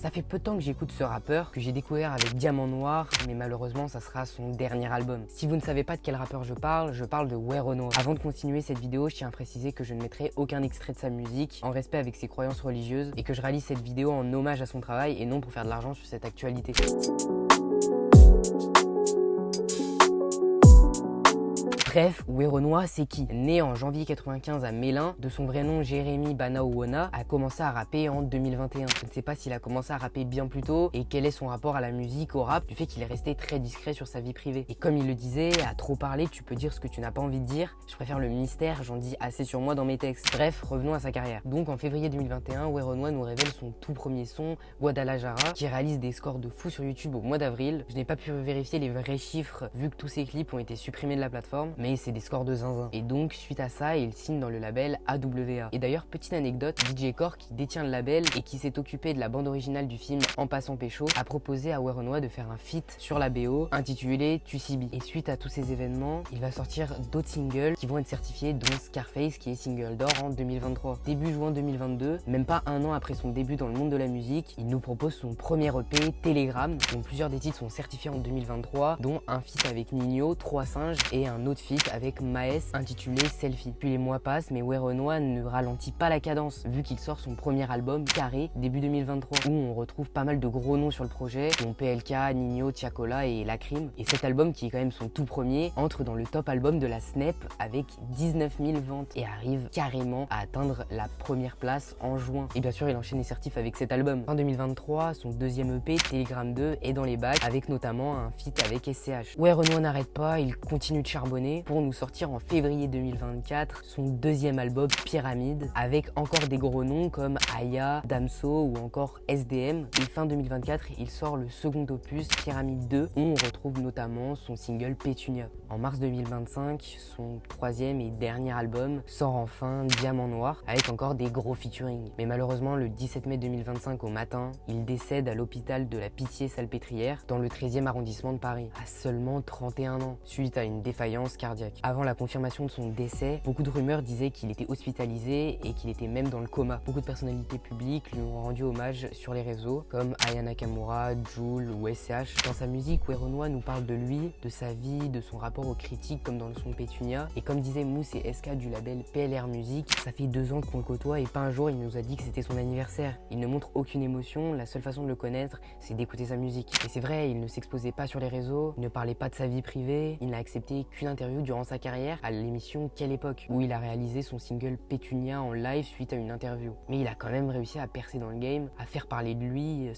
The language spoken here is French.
Ça fait peu de temps que j'écoute ce rappeur, que j'ai découvert avec Diamant Noir, mais malheureusement ça sera son dernier album. Si vous ne savez pas de quel rappeur je parle de Werenoi. Avant de continuer cette vidéo, je tiens à préciser que je ne mettrai aucun extrait de sa musique, en respect avec ses croyances religieuses, et que je réalise cette vidéo en hommage à son travail et non pour faire de l'argent sur cette actualité. Bref, Werenoi, c'est qui? Né en janvier 95 à Mélin, de son vrai nom Jérémy Banaouona, a commencé à rapper en 2021. Je ne sais pas s'il a commencé à rapper bien plus tôt et quel est son rapport à la musique, au rap, du fait qu'il est resté très discret sur sa vie privée. Et comme il le disait, à trop parler, tu peux dire ce que tu n'as pas envie de dire. Je préfère le mystère, j'en dis assez sur moi dans mes textes. Bref, revenons à sa carrière. Donc en février 2021, Werenoi nous révèle son tout premier son, Guadalajara, qui réalise des scores de fou sur YouTube au mois d'avril. Je n'ai pas pu vérifier les vrais chiffres vu que tous ses clips ont été supprimés de la plateforme, mais c'est des scores de zinzin. Et donc, suite à ça, il signe dans le label AWA. Et d'ailleurs, petite anecdote, DJ Core, qui détient le label et qui s'est occupé de la bande originale du film En passant pécho, a proposé à Werenoi de faire un feat sur la BO intitulé Tusibi. Et suite à tous ces événements, il va sortir d'autres singles qui vont être certifiés, dont Scarface, qui est single d'or en 2023. Début juin 2022, même pas un an après son début dans le monde de la musique, il nous propose son premier EP, Telegram, dont plusieurs des titres sont certifiés en 2023, dont un feat avec Nino, 3 singes, et un autre feat avec Maes intitulé Selfie. Puis les mois passent, mais Werenoi ne ralentit pas la cadence, vu qu'il sort son premier album, Carré, début 2023, où on retrouve pas mal de gros noms sur le projet, dont PLK, Nino, Tiakola et Lacrim. Et cet album, qui est quand même son tout premier, entre dans le top album de la Snap avec 19 000 ventes et arrive carrément à atteindre la première place en juin. Et bien sûr, il enchaîne les certifs avec cet album. En 2023, son deuxième EP, Telegram 2, est dans les bacs, avec notamment un feat avec SCH. Werenoi n'arrête pas, il continue de charbonner pour nous sortir en février 2024 son deuxième album Pyramide, avec encore des gros noms comme Aya, Damso ou encore SDM. Et fin 2024, il sort le second opus Pyramide 2, où on retrouve notamment son single Pétunia. En mars 2025, son troisième et dernier album sort enfin, Diamant Noir, avec encore des gros featuring. Mais malheureusement, le 17 mai 2025 au matin, il décède à l'hôpital de la Pitié-Salpêtrière dans le 13e arrondissement de Paris, à seulement 31 ans, suite à une défaillance cardiaque. Avant la confirmation de son décès, beaucoup de rumeurs disaient qu'il était hospitalisé et qu'il était même dans le coma. Beaucoup de personnalités publiques lui ont rendu hommage sur les réseaux, comme Aya Nakamura, Jul ou SCH. Dans sa musique, Werenoi nous parle de lui, de sa vie, de son rapport aux critiques, comme dans le son Pétunia. Et comme disaient Mousse et SK du label PLR Music, ça fait 2 ans qu'on le côtoie et pas un jour il nous a dit que c'était son anniversaire. Il ne montre aucune émotion, la seule façon de le connaître, c'est d'écouter sa musique. Et c'est vrai, il ne s'exposait pas sur les réseaux, il ne parlait pas de sa vie privée, il n'a accepté qu'une interview durant sa carrière à l'émission Quelle époque, où il a réalisé son single Pétunia en live suite à une interview. Mais il a quand même réussi à percer dans le game, à faire parler de lui